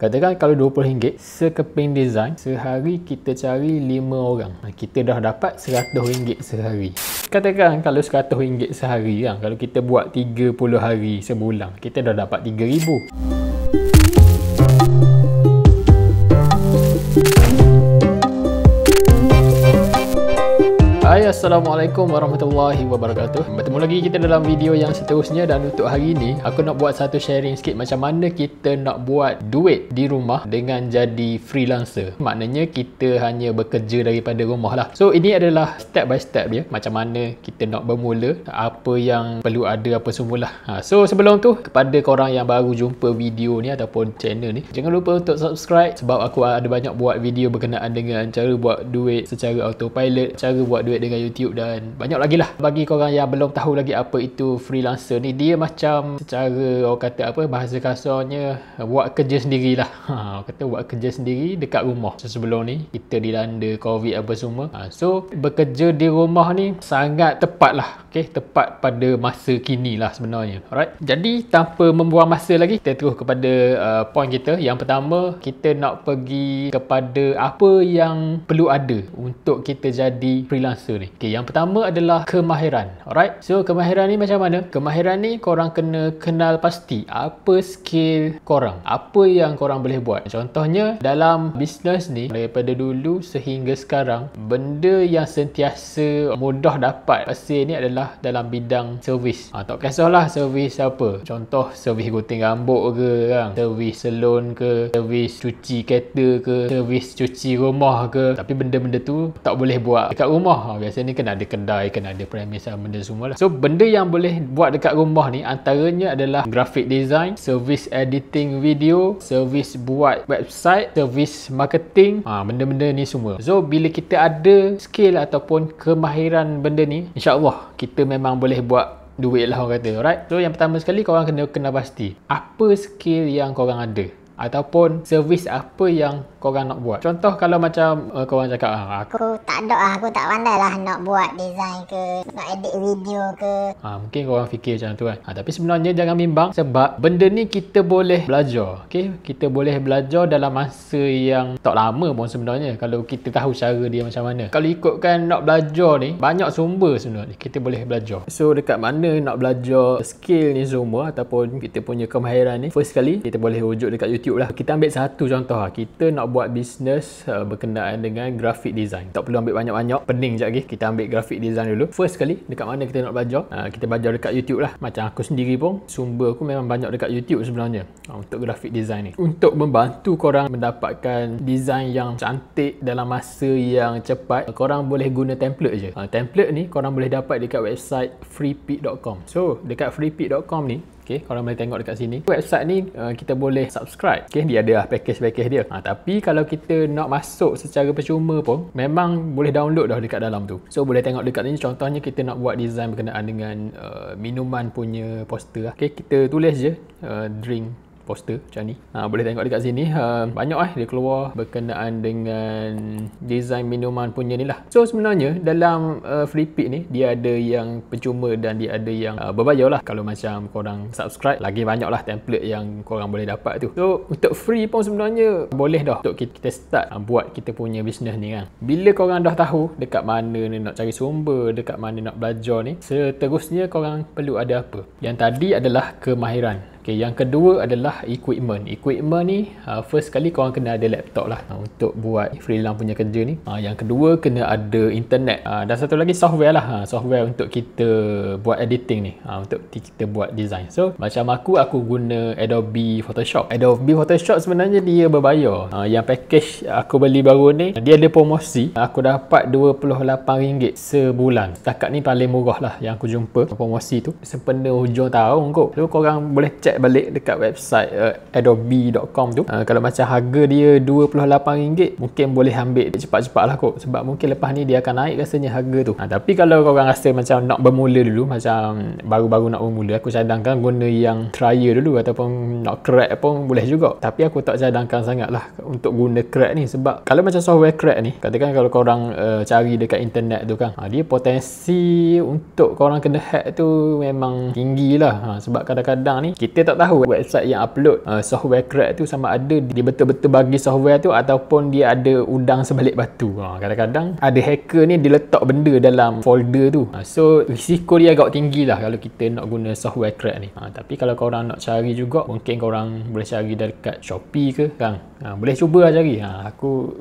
Katakan kalau RM20 sekeping design, sehari kita cari 5 orang. Kita dah dapat RM100 sehari. Katakan kalau RM100 sehari kan, kalau kita buat 30 hari sebulan, kita dah dapat RM3,000. Hai, Assalamualaikum warahmatullahi wabarakatuh. Bertemu lagi kita dalam video yang seterusnya, dan untuk hari ini aku nak buat satu sharing sikit macam mana kita nak buat duit di rumah dengan jadi freelancer. Maknanya kita hanya bekerja daripada rumah lah. So ini adalah step by step dia, macam mana kita nak bermula, apa yang perlu ada, apa semualah. So sebelum tu, kepada korang yang baru jumpa video ni ataupun channel ni, jangan lupa untuk subscribe, sebab aku ada banyak buat video berkenaan dengan cara buat duit secara autopilot, cara buat duit dengan YouTube, dan banyak lagi lah. Bagi korang yang belum tahu lagi apa itu freelancer ni, dia macam secara orang kata apa, bahasa kasarnya buat kerja sendirilah. Kata buat kerja sendiri dekat rumah. So sebelum ni kita dilanda COVID apa semua. So bekerja di rumah ni sangat tepat lah. Okay, tepat pada masa kini lah sebenarnya. Alright. Jadi tanpa membuang masa lagi, kita terus kepada point kita. Yang pertama, kita nak pergi kepada apa yang perlu ada untuk kita jadi freelancer ni. Okay, yang pertama adalah kemahiran. Alright. So kemahiran ni macam mana? Kemahiran ni korang kena kenal pasti apa skill korang, apa yang korang boleh buat. Contohnya dalam bisnes ni, daripada dulu sehingga sekarang, benda yang sentiasa mudah dapat pasal ni adalah dalam bidang servis. Tak kisahlah servis apa. Contoh servis gunting rambut ke kan, servis salon ke, servis cuci kereta ke, servis cuci rumah ke. Tapi benda-benda tu tak boleh buat dekat rumah. Biasanya kena ada kedai, kena ada premis, benda semua lah. So benda yang boleh buat dekat rumah ni antaranya adalah graphic design, servis editing video, servis buat website, servis marketing, benda-benda ni semua. So bila kita ada skill ataupun kemahiran benda ni, insya-Allah kita memang boleh buat duit lah orang kata. Alright. So yang pertama sekali, korang kena pasti apa skill yang korang ada, ataupun servis apa yang korang nak buat. Contoh kalau macam korang cakap aku tak ada, aku tak pandai lah nak buat design ke, nak edit video ke. Mungkin korang fikir macam tu kan. Tapi sebenarnya jangan bimbang, sebab benda ni kita boleh belajar. Okay? Kita boleh belajar dalam masa yang tak lama pun sebenarnya, kalau kita tahu cara dia macam mana. Kalau ikutkan nak belajar ni, banyak sumber sebenarnya kita boleh belajar. So dekat mana nak belajar skill ni semua ataupun kita punya kemahiran ni, first sekali kita boleh rujuk dekat YouTube lah. Kita ambil satu contoh. Kita nak buat bisnes berkenaan dengan graphic design. Tak perlu ambil banyak-banyak, pening sekejap lagi. Kita ambil graphic design dulu. First sekali, dekat mana kita nak belajar? Kita belajar dekat YouTube lah. Macam aku sendiri pun, sumber aku memang banyak dekat YouTube sebenarnya untuk graphic design ni. Untuk membantu korang mendapatkan design yang cantik dalam masa yang cepat, korang boleh guna template je. Template ni korang boleh dapat dekat website freepik.com. So dekat freepik.com ni, okay, korang boleh tengok dekat sini. Website ni kita boleh subscribe. Okay, dia ada package-package dia. Tapi kalau kita nak masuk secara percuma pun, memang boleh download dah dekat dalam tu. So boleh tengok dekat ni. Contohnya kita nak buat design berkenaan dengan minuman punya poster. Okay, kita tulis je drink poster macam ni. Boleh tengok dekat sini. Banyak dia keluar berkenaan dengan design minuman punya ni lah. So sebenarnya dalam Freepik ni, dia ada yang percuma dan dia ada yang berbayar lah. Kalau macam korang subscribe, lagi banyak lah template yang korang boleh dapat tu. So untuk free pun sebenarnya boleh dah untuk kita start buat kita punya bisnes ni kan. Bila korang dah tahu dekat mana ni nak cari sumber, dekat mana nak belajar ni, seterusnya korang perlu ada apa? Yang tadi adalah kemahiran. Okay, yang kedua adalah equipment. Equipment ni first kali korang kena ada laptop lah untuk buat freelance punya kerja ni. Yang kedua kena ada internet. Dan satu lagi software lah. Software untuk kita buat editing ni, untuk kita buat design. So macam aku guna Adobe Photoshop. Adobe Photoshop sebenarnya dia berbayar. Yang package aku beli baru ni, dia ada promosi. Aku dapat RM28 sebulan. Setakat ni paling murah lah yang aku jumpa promosi tu, sempena hujung tahun kot. So korang boleh check balik dekat website adobe.com tu. Kalau macam harga dia RM28, mungkin boleh ambil cepat-cepat lah kot, sebab mungkin lepas ni dia akan naik rasanya harga tu. Tapi kalau korang rasa macam nak bermula dulu, macam baru-baru nak bermula, aku cadangkan guna yang trial dulu, ataupun nak crack pun boleh juga. Tapi aku tak cadangkan sangat lah untuk guna crack ni, sebab kalau macam software crack ni, katakan kalau korang cari dekat internet tu kan, dia potensi untuk korang kena hack tu memang tinggi lah. Sebab kadang-kadang ni kita kita tak tahu website yang upload software crack tu sama ada dia betul-betul bagi software tu ataupun dia ada udang sebalik batu. Kadang-kadang ada hacker ni dia letak benda dalam folder tu. So risiko dia agak tinggi lah kalau kita nak guna software crack ni. Tapi kalau korang nak cari juga, mungkin korang boleh cari dekat Shopee ke kan. Boleh cuba lah cari. Aku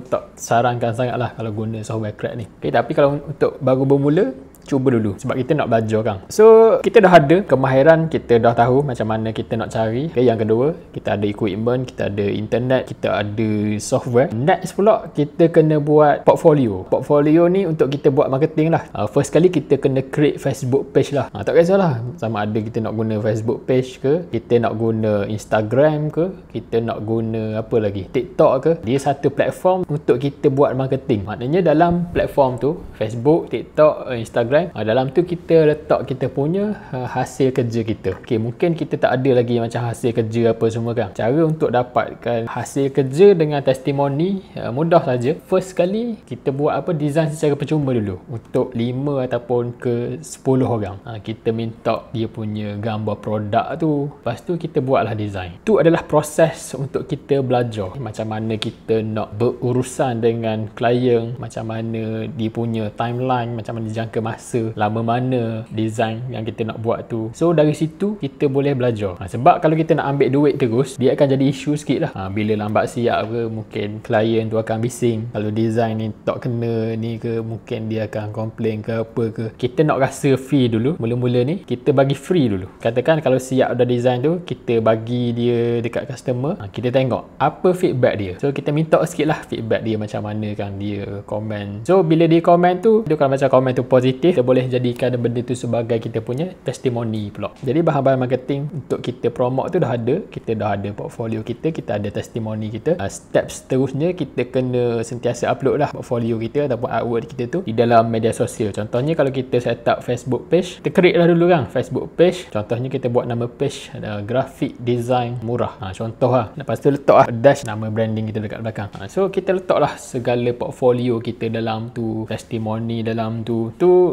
tak sarankan sangat lah kalau guna software crack ni. Okay, tapi kalau untuk baru bermula, cuba dulu sebab kita nak belajar kan. So kita dah ada kemahiran, kita dah tahu macam mana kita nak cari. Okay, yang kedua, kita ada equipment, kita ada internet, kita ada software. Next pula kita kena buat portfolio. Portfolio ni untuk kita buat marketing lah. First kali kita kena create Facebook page lah. Tak kisahlah sama ada kita nak guna Facebook page ke, kita nak guna Instagram ke, kita nak guna apa lagi, TikTok ke. Dia satu platform untuk kita buat marketing. Maknanya dalam platform tu, Facebook, TikTok, Instagram, dalam tu kita letak kita punya hasil kerja kita. Okay, mungkin kita tak ada lagi macam hasil kerja apa semua kan. Cara untuk dapatkan hasil kerja dengan testimoni mudah saja. First kali kita buat design secara percuma dulu untuk 5 ataupun ke 10 orang. Kita minta dia punya gambar produk tu, lepas tu kita buatlah design. Itu adalah proses untuk kita belajar macam mana kita nak berurusan dengan klien, macam mana dia punya timeline, macam mana jangka masa, lama mana design yang kita nak buat tu. So dari situ kita boleh belajar. Sebab kalau kita nak ambil duit terus, dia akan jadi isu sikit lah. Bila lambat siap ke, mungkin klien tu akan bising. Kalau design ni tak kena ni ke, mungkin dia akan komplain ke apa ke. Kita nak rasa free dulu. Mula-mula ni kita bagi free dulu. Katakan kalau siap dah design tu, kita bagi dia dekat customer, kita tengok apa feedback dia. So kita minta sikit lah feedback dia macam mana kan dia komen. So bila dia komen tu, kalau macam komen tu positif, kita boleh jadikan benda tu sebagai kita punya testimoni pula. Jadi bahan-bahan marketing untuk kita promote tu dah ada. Kita dah ada portfolio kita ada testimoni kita. Steps seterusnya kita kena sentiasa upload lah portfolio kita ataupun artwork kita tu di dalam media sosial. Contohnya kalau kita set up Facebook page, kita create lah dulu kan Facebook page. Contohnya kita buat nama page graphic design murah. Contoh lah. Lepas tu letak lah dash nama branding kita dekat belakang. So kita letak lah segala portfolio kita dalam tu, testimoni dalam tu.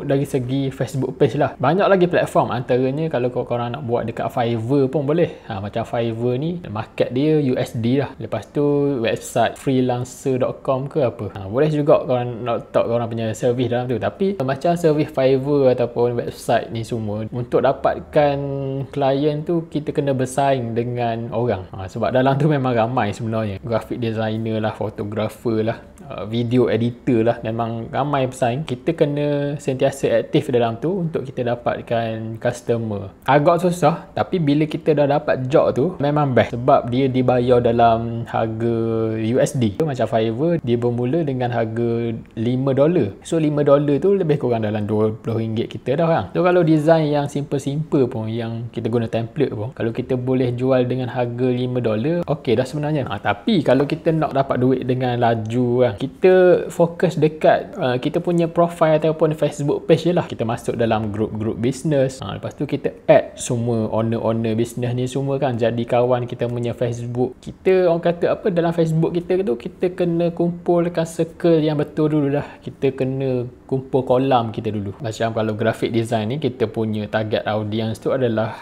Dari segi Facebook page lah. Banyak lagi platform, antaranya kalau korang nak buat dekat Fiverr pun boleh. Macam Fiverr ni market dia USD lah. Lepas tu website freelancer.com ke apa. Boleh juga korang nak letak korang punya servis dalam tu. Tapi macam servis Fiverr ataupun website ni semua, untuk dapatkan klien tu kita kena bersaing dengan orang. Sebab dalam tu memang ramai sebenarnya. Graphic designer lah, fotografer lah, video editor lah, memang ramai bersaing. Kita kena sentiasa aktif dalam tu untuk kita dapatkan customer. Agak susah, tapi bila kita dah dapat job tu memang best sebab dia dibayar dalam harga USD. Macam Fiverr dia bermula dengan harga $5. So $5 tu lebih kurang dalam RM20 kita dah kan. So kalau design yang simple-simple pun, yang kita guna template pun, kalau kita boleh jual dengan harga $5, okey dah sebenarnya. Tapi kalau kita nak dapat duit dengan laju kan, kita fokus dekat kita punya profile ataupun Facebook page je lah. Kita masuk dalam grup-grup bisnes. Lepas tu kita add semua owner-owner bisnes ni semua kan, jadi kawan kita punya Facebook. Kita orang kata apa, dalam Facebook kita tu kita kena kumpulkan circle yang betul dulu lah. Kita kena kumpul kolam kita dulu. Macam kalau graphic design ni, kita punya target audience tu adalah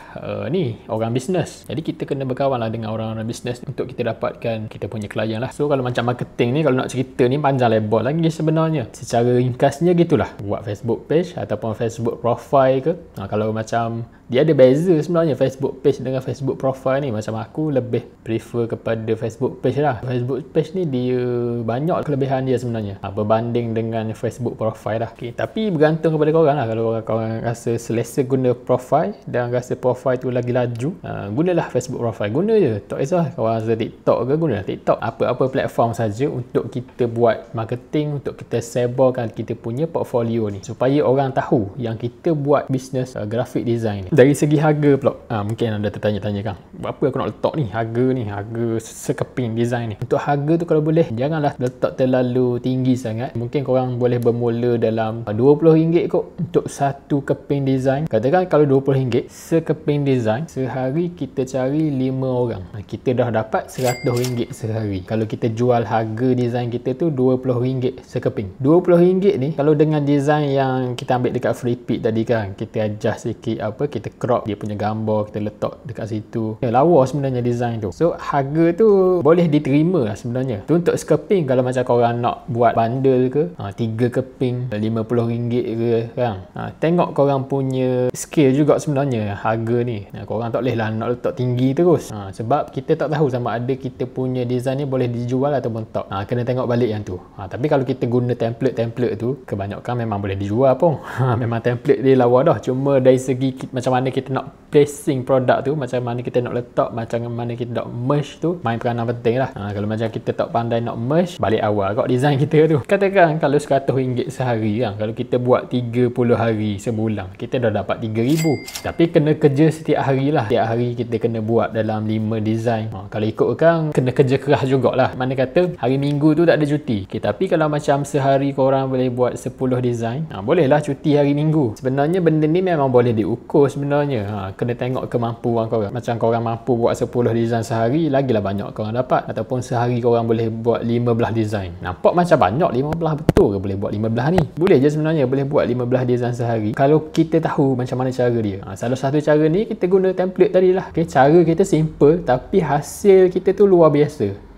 ni orang bisnes. Jadi kita kena berkawan lah dengan orang-orang bisnes untuk kita dapatkan kita punya klien lah. So kalau macam marketing ni, kalau nak cerita ni panjang lebar lagi sebenarnya. Secara ringkasnya gitulah. Buat Facebook page ataupun Facebook profile ke. Kalau macam dia ada beza sebenarnya Facebook page dengan Facebook profile ni. Macam aku lebih prefer kepada Facebook page lah. Facebook page ni dia banyak kelebihan dia sebenarnya berbanding dengan Facebook profile lah. Tapi bergantung kepada korang lah. Kalau korang rasa selesa guna profile dan rasa profile tu lagi laju, gunalah Facebook profile. Guna je, tak kisah korang rasa TikTok ke, gunalah TikTok. Apa-apa platform saja untuk kita buat marketing, untuk kita sebarkan kita punya portfolio ni, supaya orang tahu yang kita buat bisnes graphic design ni. Dari segi harga pula, mungkin anda tertanya-tanya kan, berapa aku nak letak ni harga sekeping design ni. Untuk harga tu kalau boleh janganlah letak terlalu tinggi sangat. Mungkin korang boleh bermula dalam RM20 kot untuk satu keping design. Katakan kalau RM20 sekeping design, sehari kita cari 5 orang, kita dah dapat RM100 sehari. Kalau kita jual harga design kita tu RM20 sekeping. RM20 ni kalau dengan design yang kita ambil dekat free pick tadi kan, kita adjust sikit kita kita crop dia punya gambar, kita letak dekat situ. Lawa sebenarnya design tu. So harga tu boleh diterima lah sebenarnya. Tu untuk sekeping kalau macam korang nak buat bundle ke, 3 keping RM50 ke kan. Tengok korang punya skill juga sebenarnya harga ni. Korang tak boleh lah nak letak tinggi terus. Sebab kita tak tahu sama ada kita punya design ni boleh dijual ataupun tak. Kena tengok balik yang tu. Tapi kalau kita guna template tu, kebanyakan memang boleh dijual pun. Memang template dia lawa dah. Cuma dari segi macam mana kita nak placing produk tu, macam mana kita nak letak, macam mana kita nak merge tu, main peranan penting lah. Kalau macam kita tak pandai nak merge, balik awal kot design kita tu. Katakan kalau RM100 sehari kan, kalau kita buat 30 hari sebulan, kita dah dapat RM3,000. Tapi kena kerja setiap hari lah. Setiap hari kita kena buat dalam 5 design. Kalau ikut kan kena kerja keras jugalah. Mana kata hari Minggu tu tak ada cuti. Tapi kalau macam sehari korang boleh buat 10 design, bolehlah cuti hari Minggu. Sebenarnya benda ni memang boleh diukur sebenarnya. Kena tengok kemampuan korang. Macam korang mampu buat 10 design sehari, lagilah banyak korang dapat. Ataupun sehari korang boleh buat 15 design. Nampak macam banyak 15, betul ke boleh buat 15 ni? Boleh je sebenarnya boleh buat 15 design sehari kalau kita tahu macam mana cara dia. Salah satu cara ni kita guna template tadi lah. Cara kita simple tapi hasil kita tu luar biasa.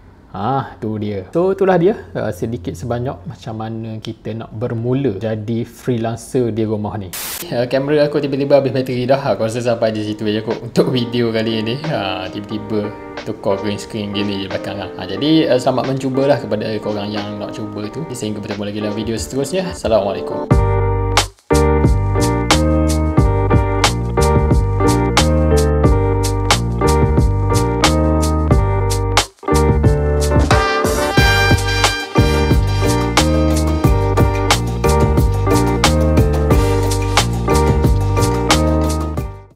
Tu dia. So itulah dia sedikit sebanyak macam mana kita nak bermula jadi freelancer di rumah ni. Kamera aku tiba-tiba habis bateri dah. Aku rasa sampai di situ aja kot untuk video kali ini. Tiba-tiba tukar green screen gini je belakang lah. Jadi selamat mencubalah kepada korang yang nak cuba tu. Sehingga bertemu lagi dalam video seterusnya. Assalamualaikum.